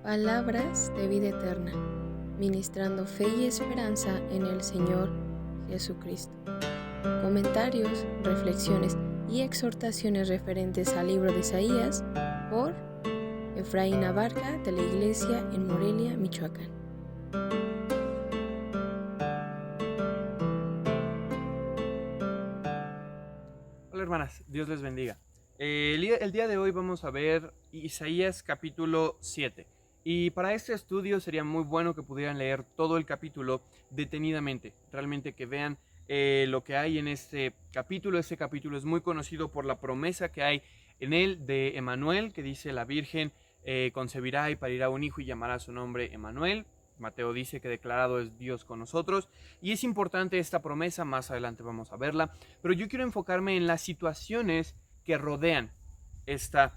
Palabras de vida eterna, ministrando fe y esperanza en el Señor Jesucristo. Comentarios, reflexiones y exhortaciones referentes al libro de Isaías por Efraín Abarca, de la Iglesia en Morelia, Michoacán. Hola hermanas, Dios les bendiga. El día de hoy vamos a ver Isaías capítulo 7. Y para este estudio sería muy bueno que pudieran leer todo el capítulo detenidamente. Realmente que vean lo que hay en este capítulo. Este capítulo es muy conocido por la promesa que hay en él de Emmanuel, que dice: la Virgen concebirá y parirá un hijo y llamará su nombre Emmanuel. Mateo dice que declarado es Dios con nosotros, y es importante esta promesa, más adelante vamos a verla, pero yo quiero enfocarme en las situaciones que rodean esta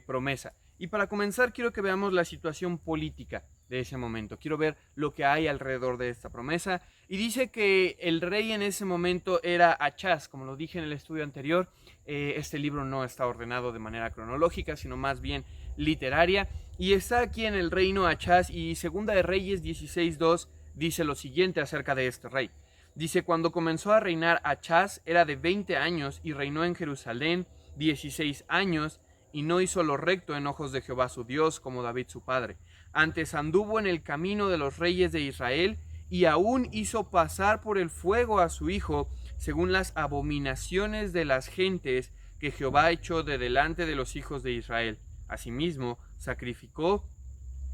promesa. Y para comenzar quiero que veamos la situación política de ese momento. Quiero ver lo que hay alrededor de esta promesa. Y dice que el rey en ese momento era Achaz, como lo dije en el estudio anterior. Este libro no está ordenado de manera cronológica, sino más bien literaria. Y está aquí en el reino Achaz, y Segunda de Reyes 16:2 dice lo siguiente acerca de este rey. Dice: cuando comenzó a reinar Achaz era de 20 años y reinó en Jerusalén 16 años, y no hizo lo recto en ojos de Jehová su Dios, como David su padre. Antes anduvo en el camino de los reyes de Israel, y aún hizo pasar por el fuego a su hijo, según las abominaciones de las gentes que Jehová echó de delante de los hijos de Israel. Asimismo, sacrificó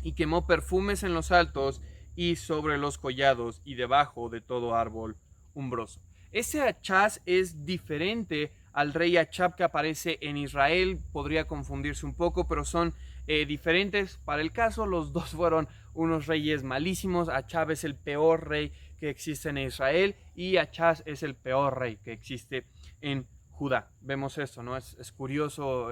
y quemó perfumes en los altos y sobre los collados y debajo de todo árbol umbroso. Ese Achaz es diferente al rey Achab que aparece en Israel. Podría confundirse un poco, pero son diferentes para el caso. Los dos fueron unos reyes malísimos. Achab es el peor rey que existe en Israel y Achaz es el peor rey que existe en Judá. Vemos esto, ¿no? Es curioso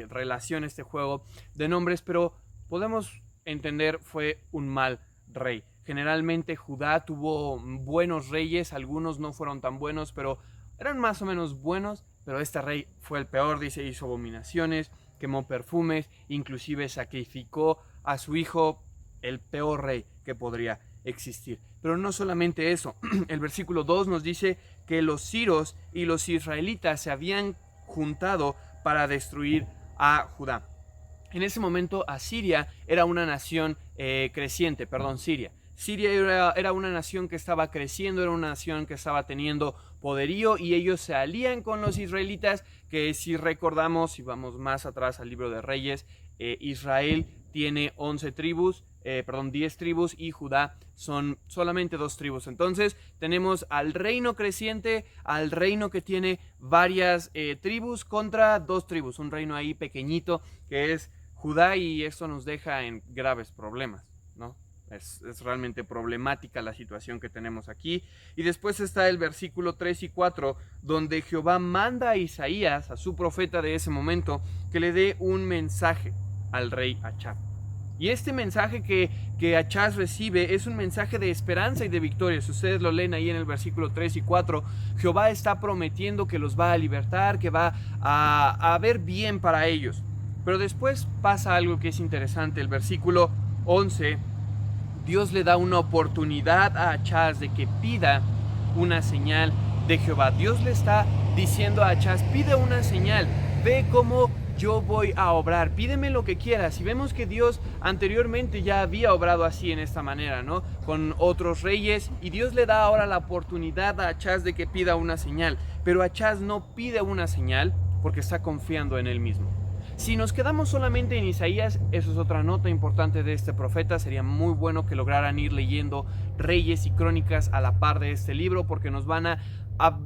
relación, este juego de nombres, pero podemos entender fue un mal rey. Generalmente Judá tuvo buenos reyes, algunos no fueron tan buenos, pero eran más o menos buenos. Pero este rey fue el peor, dice: hizo abominaciones, quemó perfumes, inclusive sacrificó a su hijo, el peor rey que podría existir. Pero no solamente eso, el versículo 2 nos dice que los siros y los israelitas se habían juntado para destruir a Judá. En ese momento Asiria era una nación creciente, Siria. Siria era una nación que estaba creciendo, era una nación que estaba teniendo poderío, y ellos se alían con los israelitas, que si recordamos, si vamos más atrás al libro de Reyes, Israel tiene 10 tribus, y Judá son solamente 2 tribus. Entonces tenemos al reino creciente, al reino que tiene varias tribus contra 2 tribus, un reino ahí pequeñito que es Judá, y esto nos deja en graves problemas, ¿no? Es realmente problemática la situación que tenemos aquí. Y después está el versículo 3 y 4, donde Jehová manda a Isaías, a su profeta de ese momento, que le dé un mensaje al rey Achab. Y este mensaje que Achaz recibe es un mensaje de esperanza y de victoria. Si ustedes lo leen ahí en el versículo 3 y 4, Jehová está prometiendo que los va a libertar, que va a ver bien para ellos. Pero después pasa algo que es interesante. El versículo 11, Dios le da una oportunidad a Achaz de que pida una señal de Jehová. Dios le está diciendo a Achaz: pide una señal, ve cómo yo voy a obrar, pídeme lo que quieras. Y vemos que Dios anteriormente ya había obrado así, en esta manera, ¿no? Con otros reyes, y Dios le da ahora la oportunidad a Achaz de que pida una señal. Pero Achaz no pide una señal porque está confiando en él mismo. Si nos quedamos solamente en Isaías, eso es otra nota importante de este profeta. Sería muy bueno que lograran ir leyendo Reyes y Crónicas a la par de este libro, porque nos van a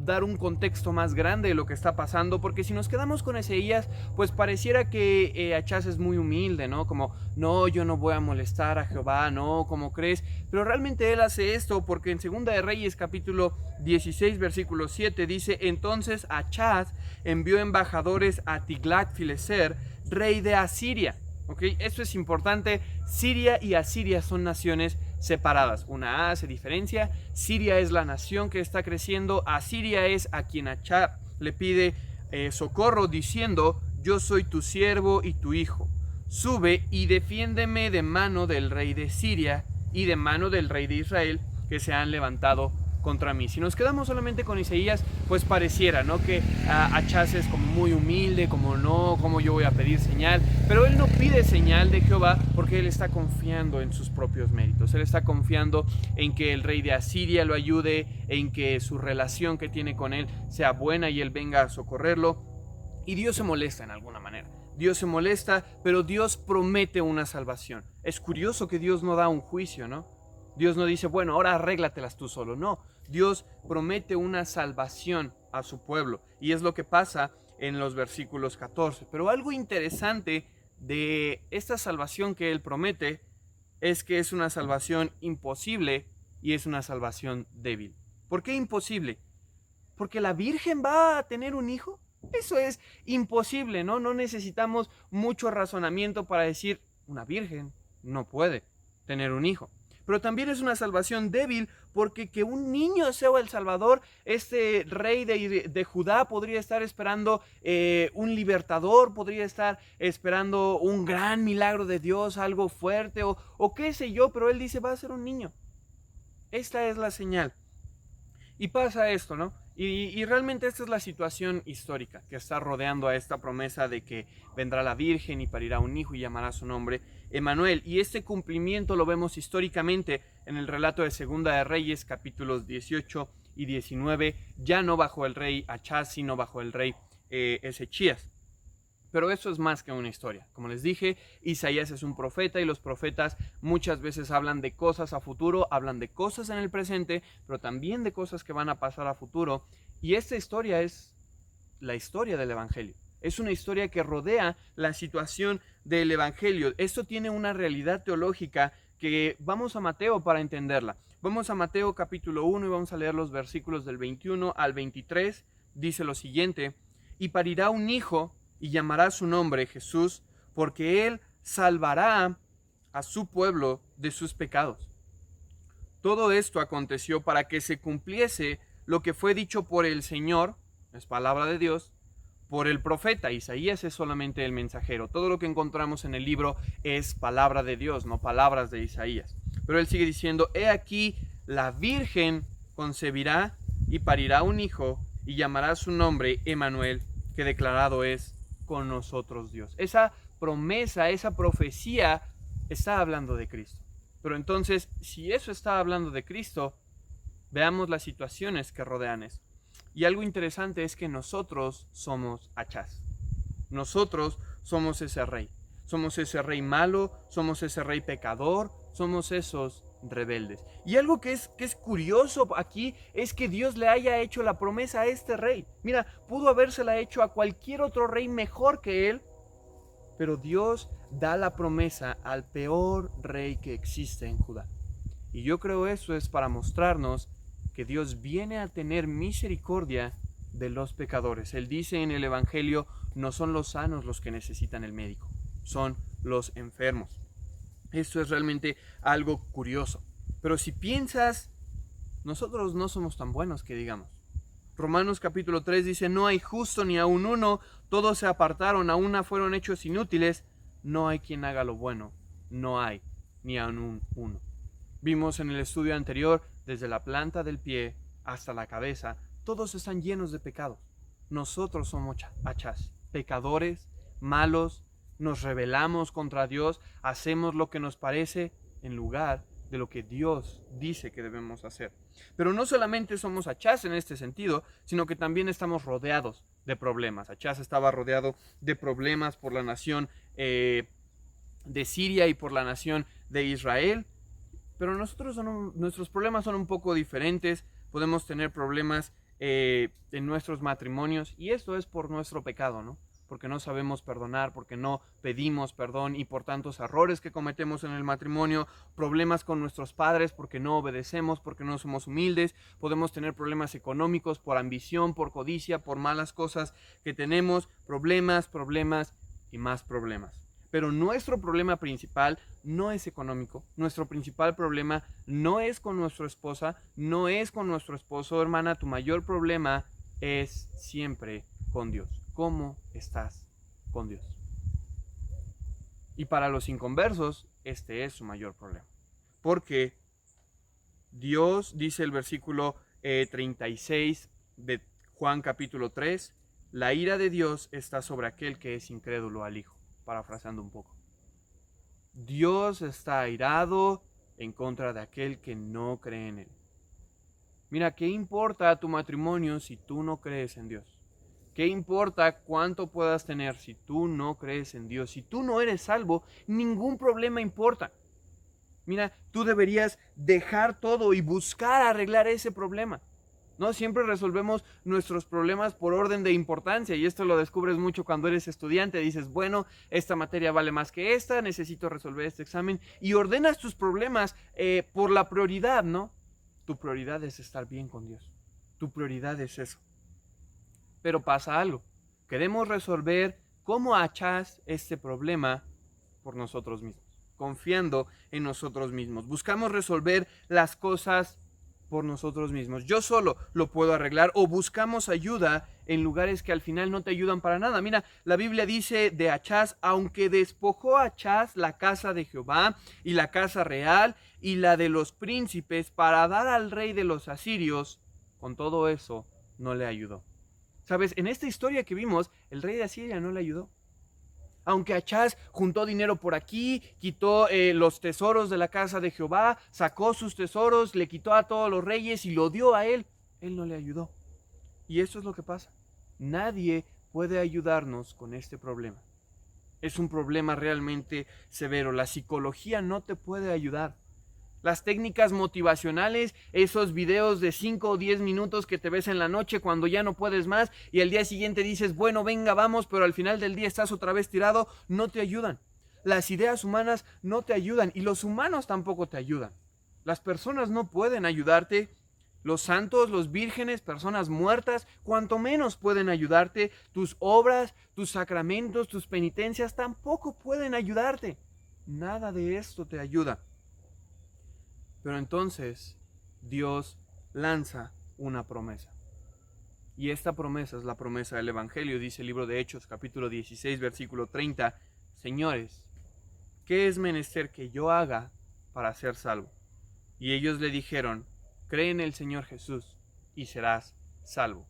dar un contexto más grande de lo que está pasando. Porque si nos quedamos con Isaías, pues pareciera que Achaz es muy humilde, ¿no? Como: no, yo no voy a molestar a Jehová, no, ¿cómo crees? Pero realmente él hace esto porque en Segunda de Reyes capítulo 16 versículo 7 dice: entonces Achaz envió embajadores a Tiglat-Fileser, rey de Asiria. ¿Okay? Esto es importante. Siria y Asiria son naciones separadas. Una A se diferencia. Siria es la nación que está creciendo. Asiria es a quien Achab le pide socorro, diciendo: yo soy tu siervo y tu hijo. sube y defiéndeme de mano del rey de Siria y de mano del rey de Israel, que se han levantado contra mí. Si nos quedamos solamente con Isaías, pues pareciera, ¿no?, que Achaz es como muy humilde, como yo voy a pedir señal, pero él no pide señal de Jehová porque él está confiando en sus propios méritos. Él está confiando en que el rey de Asiria lo ayude, en que su relación que tiene con él sea buena y él venga a socorrerlo. Y Dios se molesta en alguna manera. Dios se molesta, pero Dios promete una salvación. Es curioso que Dios no da un juicio, ¿no? Dios no dice, bueno, ahora arréglatelas tú solo. No, Dios promete una salvación a su pueblo. Y es lo que pasa en los versículos 14. Pero algo interesante de esta salvación que Él promete es que es una salvación imposible y es una salvación débil. ¿Por qué imposible? ¿Porque la Virgen va a tener un hijo? Eso es imposible, ¿no? No necesitamos mucho razonamiento para decir, una virgen no puede tener un hijo. Pero también es una salvación débil porque que un niño sea el Salvador, este rey de Judá podría estar esperando un libertador, podría estar esperando un gran milagro de Dios, algo fuerte o qué sé yo, pero él dice va a ser un niño. Esta es la señal. Y pasa esto, ¿no? Y realmente esta es la situación histórica que está rodeando a esta promesa de que vendrá la Virgen y parirá un hijo y llamará su nombre Emmanuel. Y este cumplimiento lo vemos históricamente en el relato de Segunda de Reyes, capítulos 18 y 19, ya no bajo el rey Achaz, sino bajo el rey Ezechías. Pero eso es más que una historia. Como les dije, Isaías es un profeta y los profetas muchas veces hablan de cosas a futuro, hablan de cosas en el presente, pero también de cosas que van a pasar a futuro. Y esta historia es la historia del Evangelio. Es una historia que rodea la situación del Evangelio. Esto tiene una realidad teológica que vamos a Mateo para entenderla. Vamos a Mateo capítulo 1 y vamos a leer los versículos del 21 al 23. Dice lo siguiente: y parirá un hijo y llamará su nombre Jesús, porque él salvará a su pueblo de sus pecados. Todo esto aconteció para que se cumpliese lo que fue dicho por el Señor, es palabra de Dios, por el profeta. Isaías es solamente el mensajero. Todo lo que encontramos en el libro es palabra de Dios, no palabras de Isaías. Pero él sigue diciendo, he aquí, la Virgen concebirá y parirá un hijo y llamará su nombre Emmanuel, que declarado es con nosotros Dios. Esa promesa, esa profecía está hablando de Cristo. Pero entonces, si eso está hablando de Cristo, veamos las situaciones que rodean eso. Y algo interesante es que nosotros somos Achaz. Nosotros somos ese rey. Somos ese rey malo, somos ese rey pecador, somos esos rebeldes. Y algo que es curioso aquí es que Dios le haya hecho la promesa a este rey. Mira, pudo habérsela hecho a cualquier otro rey mejor que él, pero Dios da la promesa al peor rey que existe en Judá. Y yo creo eso es para mostrarnos que Dios viene a tener misericordia de los pecadores. Él dice en el Evangelio, no son los sanos los que necesitan el médico, son los enfermos. Esto es realmente algo curioso. Pero si piensas, nosotros no somos tan buenos que digamos. Romanos capítulo 3 dice, no hay justo ni aun uno, todos se apartaron, a una fueron hechos inútiles, no hay quien haga lo bueno, no hay ni aun uno. Vimos en el estudio anterior, desde la planta del pie hasta la cabeza, todos están llenos de pecados. Nosotros somos Achaz, pecadores, malos, nos rebelamos contra Dios, hacemos lo que nos parece en lugar de lo que Dios dice que debemos hacer. Pero no solamente somos Achaz en este sentido, sino que también estamos rodeados de problemas. Achaz estaba rodeado de problemas por la nación de Siria y por la nación de Israel, pero nuestros problemas son un poco diferentes. Podemos tener problemas en nuestros matrimonios y esto es por nuestro pecado, ¿no? Porque no sabemos perdonar, porque no pedimos perdón y por tantos errores que cometemos en el matrimonio, problemas con nuestros padres porque no obedecemos, porque no somos humildes, podemos tener problemas económicos por ambición, por codicia, por malas cosas que tenemos, problemas y más problemas. Pero nuestro problema principal no es económico, nuestro principal problema no es con nuestra esposa, no es con nuestro esposo, hermana, tu mayor problema es siempre con Dios. ¿Cómo estás con Dios? Y para los inconversos, este es su mayor problema. Porque Dios, dice el versículo 36 de Juan capítulo 3, la ira de Dios está sobre aquel que es incrédulo al Hijo, parafraseando un poco. Dios está airado en contra de aquel que no cree en Él. Mira, ¿qué importa tu matrimonio si tú no crees en Dios? ¿Qué importa cuánto puedas tener si tú no crees en Dios? Si tú no eres salvo, ningún problema importa. Mira, tú deberías dejar todo y buscar arreglar ese problema. No siempre resolvemos nuestros problemas por orden de importancia, y esto lo descubres mucho cuando eres estudiante. Dices, bueno, esta materia vale más que esta, necesito resolver este examen, y ordenas tus problemas por la prioridad, ¿no? Tu prioridad es estar bien con Dios. Tu prioridad es eso. Pero pasa algo. Queremos resolver como Achaz este problema por nosotros mismos, confiando en nosotros mismos. Buscamos resolver las cosas por nosotros mismos. Yo solo lo puedo arreglar, o buscamos ayuda en lugares que al final no te ayudan para nada. Mira, la Biblia dice de Achaz, aunque despojó Achaz la casa de Jehová y la casa real y la de los príncipes para dar al rey de los asirios, con todo eso no le ayudó. ¿Sabes? En esta historia que vimos, el rey de Asiria no le ayudó. Aunque Achaz juntó dinero por aquí, quitó los tesoros de la casa de Jehová, sacó sus tesoros, le quitó a todos los reyes y lo dio a él no le ayudó. Y eso es lo que pasa. Nadie puede ayudarnos con este problema. Es un problema realmente severo. La psicología no te puede ayudar. Las técnicas motivacionales, esos videos de 5 o 10 minutos que te ves en la noche cuando ya no puedes más y al día siguiente dices, bueno, venga, vamos, pero al final del día estás otra vez tirado, no te ayudan. Las ideas humanas no te ayudan y los humanos tampoco te ayudan. Las personas no pueden ayudarte. Los santos, los vírgenes, personas muertas, cuanto menos pueden ayudarte. Tus obras, tus sacramentos, tus penitencias tampoco pueden ayudarte. Nada de esto te ayuda. Pero entonces Dios lanza una promesa. Y esta promesa es la promesa del Evangelio. Dice el libro de Hechos, capítulo 16, versículo 30. Señores, ¿qué es menester que yo haga para ser salvo? Y ellos le dijeron, cree en el Señor Jesús y serás salvo.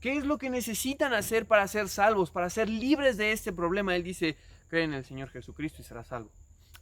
¿Qué es lo que necesitan hacer para ser salvos, para ser libres de este problema? Él dice, cree en el Señor Jesucristo y serás salvo.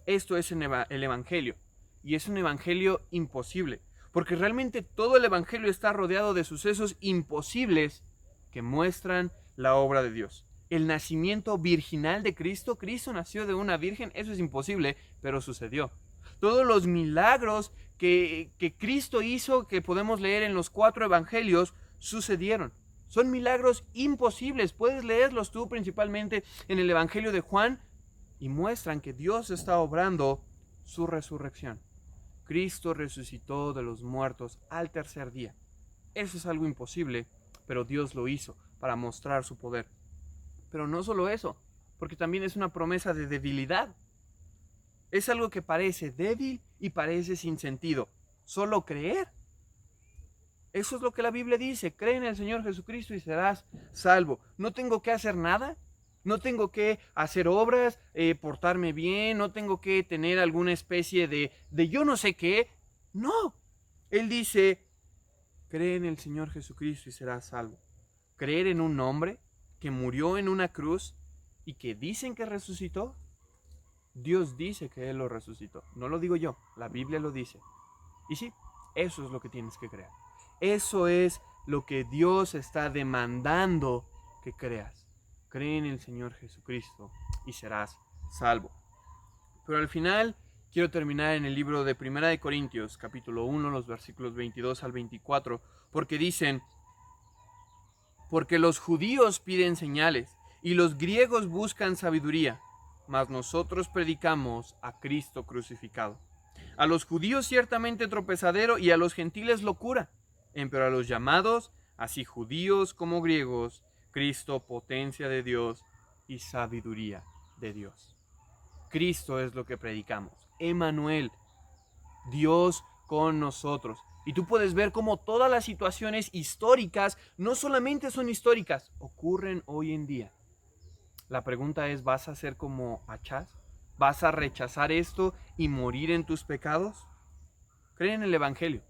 Esto es el Evangelio. Y es un evangelio imposible, porque realmente todo el evangelio está rodeado de sucesos imposibles que muestran la obra de Dios. El nacimiento virginal de Cristo, Cristo nació de una virgen, eso es imposible, pero sucedió. Todos los milagros que Cristo hizo, que podemos leer en los 4 evangelios, sucedieron. Son milagros imposibles, puedes leerlos tú principalmente en el evangelio de Juan, y muestran que Dios está obrando su resurrección. Cristo resucitó de los muertos al tercer día. Eso es algo imposible, pero Dios lo hizo para mostrar su poder. Pero no solo eso, porque también es una promesa de debilidad. Es algo que parece débil y parece sin sentido. Solo creer. Eso es lo que la Biblia dice. Cree en el Señor Jesucristo y serás salvo. No tengo que hacer nada. No tengo que hacer obras, portarme bien, no tengo que tener alguna especie de yo no sé qué. No. Él dice, cree en el Señor Jesucristo y serás salvo. Creer en un hombre que murió en una cruz y que dicen que resucitó. Dios dice que Él lo resucitó. No lo digo yo, la Biblia lo dice. Y sí, eso es lo que tienes que creer. Eso es lo que Dios está demandando que creas. Cree en el Señor Jesucristo y serás salvo. Pero al final quiero terminar en el libro de 1 Corintios, capítulo 1, los versículos 22 al 24, porque dicen, porque los judíos piden señales y los griegos buscan sabiduría, mas nosotros predicamos a Cristo crucificado. A los judíos ciertamente tropezadero y a los gentiles locura, pero a los llamados, así judíos como griegos, Cristo, potencia de Dios y sabiduría de Dios. Cristo es lo que predicamos. Emmanuel, Dios con nosotros. Y tú puedes ver cómo todas las situaciones históricas no solamente son históricas, ocurren hoy en día. La pregunta es, ¿vas a ser como Achaz? ¿Vas a rechazar esto y morir en tus pecados? Cree en el Evangelio.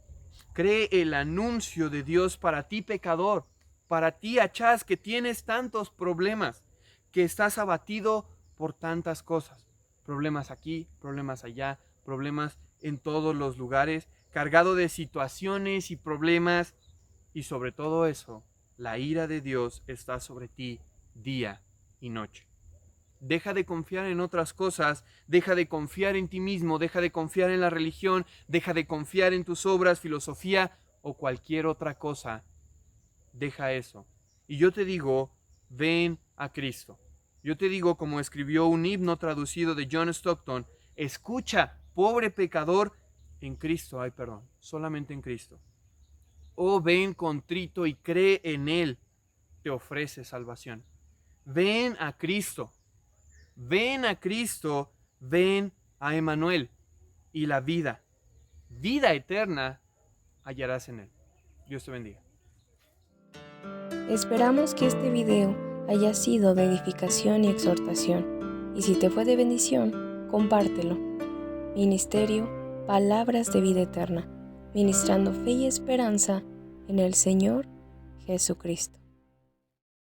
Cree el anuncio de Dios para ti, pecador. Para ti, Achaz, que tienes tantos problemas, que estás abatido por tantas cosas. Problemas aquí, problemas allá, problemas en todos los lugares, cargado de situaciones y problemas. Y sobre todo eso, la ira de Dios está sobre ti día y noche. Deja de confiar en otras cosas, deja de confiar en ti mismo, deja de confiar en la religión, deja de confiar en tus obras, filosofía o cualquier otra cosa. Deja eso. Y yo te digo, ven a Cristo. Yo te digo, como escribió un himno traducido de John Stockton, escucha, pobre pecador, en Cristo hay perdón, solamente en Cristo. Oh, ven contrito y cree en Él, te ofrece salvación. Ven a Cristo. Ven a Cristo, ven a Emmanuel y la vida eterna hallarás en Él. Dios te bendiga. Esperamos que este video haya sido de edificación y exhortación, y si te fue de bendición, compártelo. Ministerio Palabras de Vida Eterna, ministrando fe y esperanza en el Señor Jesucristo.